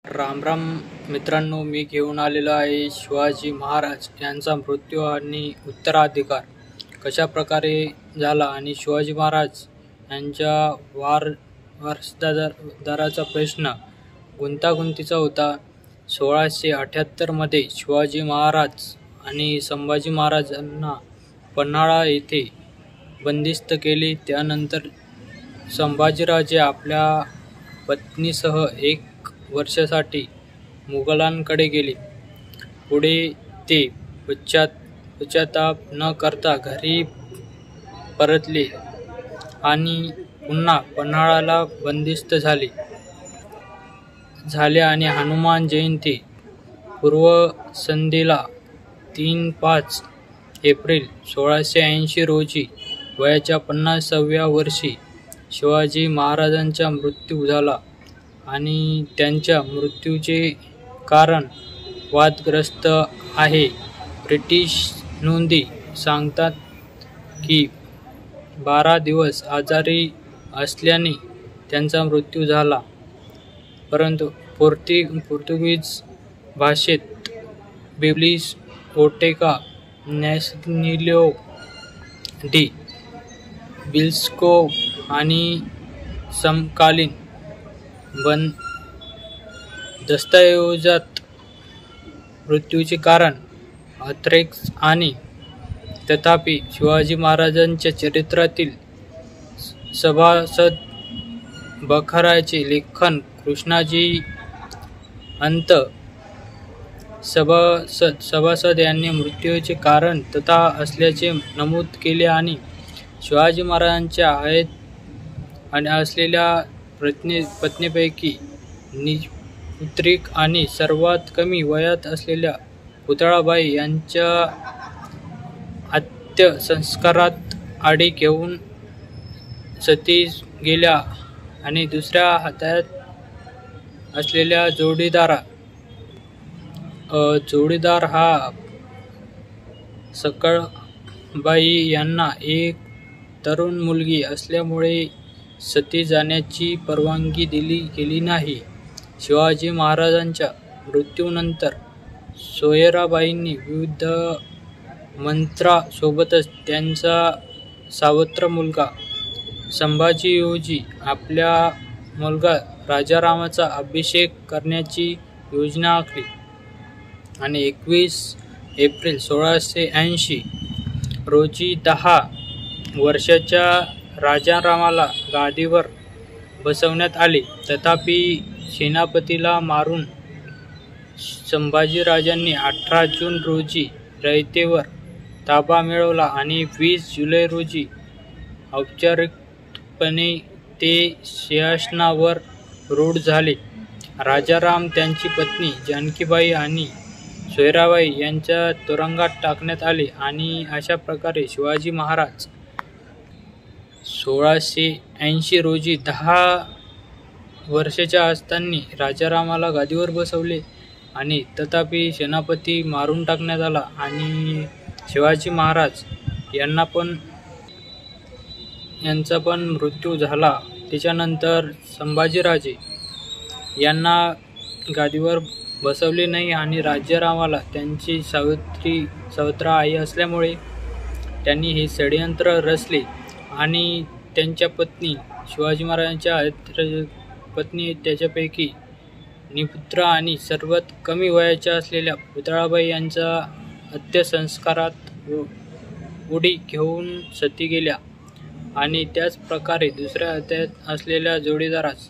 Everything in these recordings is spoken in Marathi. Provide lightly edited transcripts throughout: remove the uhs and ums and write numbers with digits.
राम राम मित्रांनो, मी घेऊन आलेलो आहे शिवाजी महाराज यांचा मृत्यू आणि उत्तराधिकार कशा प्रकारे झाला आणि शिवाजी महाराज यांच्या वारसदाराचा प्रश्न गुंतागुंतीचा होता. 1678 मध्ये शिवाजी महाराज आणि संभाजी महाराजांना पन्हाळा येथे बंदिस्त केले. त्यानंतर संभाजीराजे आपल्या पत्नीसह 1 वर्षासाठी मुघलांकडे गेले. पुढे ते पश्चाताप न करता घरी परतले आणि पुन्हा पन्हाळ्याला बंदिस्त झाले आणि हनुमान जयंती पूर्वसंध्येला 3-5 एप्रिल 1680 रोजी वयाच्या 50व्या वर्षी शिवाजी महाराजांचा मृत्यू झाला आणि त्यांच्या मृत्यूचे कारण वादग्रस्त आहे. ब्रिटिश नोंदी सांगतात की 12 दिवस आजारी असल्याने त्यांचा मृत्यू झाला, परंतु पोर्तुगीज भाषेत बिब्लिओटेका नॅशनलिओ डी बिल्स्को आणि समकालीन दस्तऐवजात मृत्यूचे कारण अथ्रेक्स आणि तथापि शिवाजी महाराजांच्या चरित्रातील सभासद बखराचे लेखन कृष्णाजी अंत सभासद यांनी मृत्यूचे कारण तथा असल्याचे नमूद केले आणि शिवाजी महाराजांच्या आहेत आणि असलेल्या पत्नीपैकी पुत्रिक आणि सर्वात कमी वयात असलेल्या पुतळाबाई यांच्या अंत्यसंस्कारात आडी घेऊन सती गेल्या आणि दुसऱ्या हातात असलेल्या जोडीदार हा सकळबाई यांना एक तरुण मुलगी असल्यामुळे सती जाण्याची परवानगी दिली गेली नाही. शिवाजी महाराजांच्या मृत्यूनंतर सोयराबाईंनी विविध मंत्र्यांसोबतच त्यांचा सावत्र मुलगा संभाजीऐवजी आपल्या मुलगा राजारामाचा अभिषेक करण्याची योजना आखली आणि 21 एप्रिल 1680 रोजी 10 वर्षाच्या राजारामाला गादीवर बसवण्यात आले. तथापि सेनापतीला मारून संभाजीराजांनी 18 जून रोजी रयतेवर ताबा मिळवला आणि 20 जुलै रोजी औपचारिकपणे ते सिंहासनावर रूढ झाले. राजाराम, त्यांची पत्नी जानकीबाई आणि सोयराबाई यांच्या तुरुंगात टाकण्यात आले आणि अशा प्रकारे शिवाजी महाराज 1680 रोजी 10 वर्षाच्या असताना राजारामाला गादीवर बसवले आणि तथापि सेनापती मारून टाकण्यात आला आणि शिवाजी महाराज यांचा पण मृत्यू झाला. त्याच्यानंतर संभाजीराजे यांना गादीवर बसवले नाही आणि राजारामाला त्यांची सावत्र आई असल्यामुळे त्यांनी हे षडयंत्र रचले आणि त्यांच्या पत्नी शिवाजी महाराजांच्या पत्नी त्याच्यापैकी निपुत्र आणि सर्वात कमी वयाच्या असलेल्या पुतळाबाई यांच्या अंत्यसंस्कारात उडी घेऊन सती गेल्या आणि त्याच प्रकारे दुसऱ्या हातात असलेल्या जोडीदारास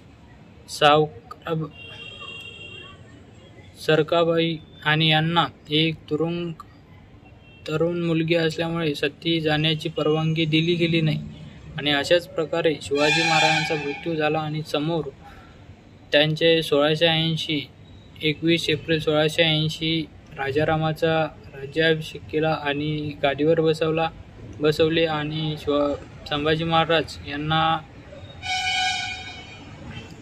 सरकाबाई आणि यांना एक तरुण मुलगी असल्यामुळे सती जाण्याची परवानगी दिली गेली नाही आणि अशाच प्रकारे शिवाजी महाराजांचा मृत्यू झाला आणि समोर त्यांचे 21 एप्रिल 1680 राजारामाचा राज्याभिषेक केला आणि गादीवर बसवले आणि संभाजी महाराज यांना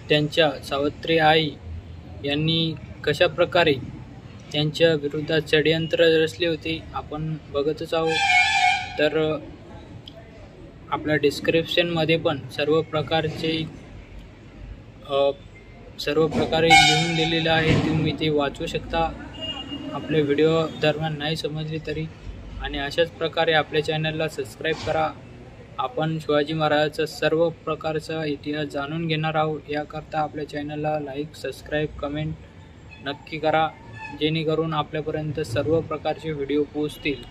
त्यांच्या सावत्री आई यांनी कशा प्रकारे त्यांच्या विरोधात षडयंत्र रचले होते आपण बघतच आहोत. तर आपल्या डिस्क्रिप्शनमध्ये पण सर्व प्रकारचे सर्व प्रकारे लिहून दिलेलं आहे, तुम्ही ते वाचू शकता आपल्या व्हिडिओ दरम्यान नाही समजली तरी. आणि अशाच प्रकारे आपल्या चॅनलला सबस्क्राईब करा. आपण शिवाजी महाराजांचा सर्व प्रकारचा इतिहास जाणून घेणार आहोत. याकरता आपल्या चॅनलला लाईक, सबस्क्राईब, कमेंट नक्की करा, जेणेकरून आपल्यापर्यंत सर्व प्रकारचे व्हिडिओ पोहोचतील.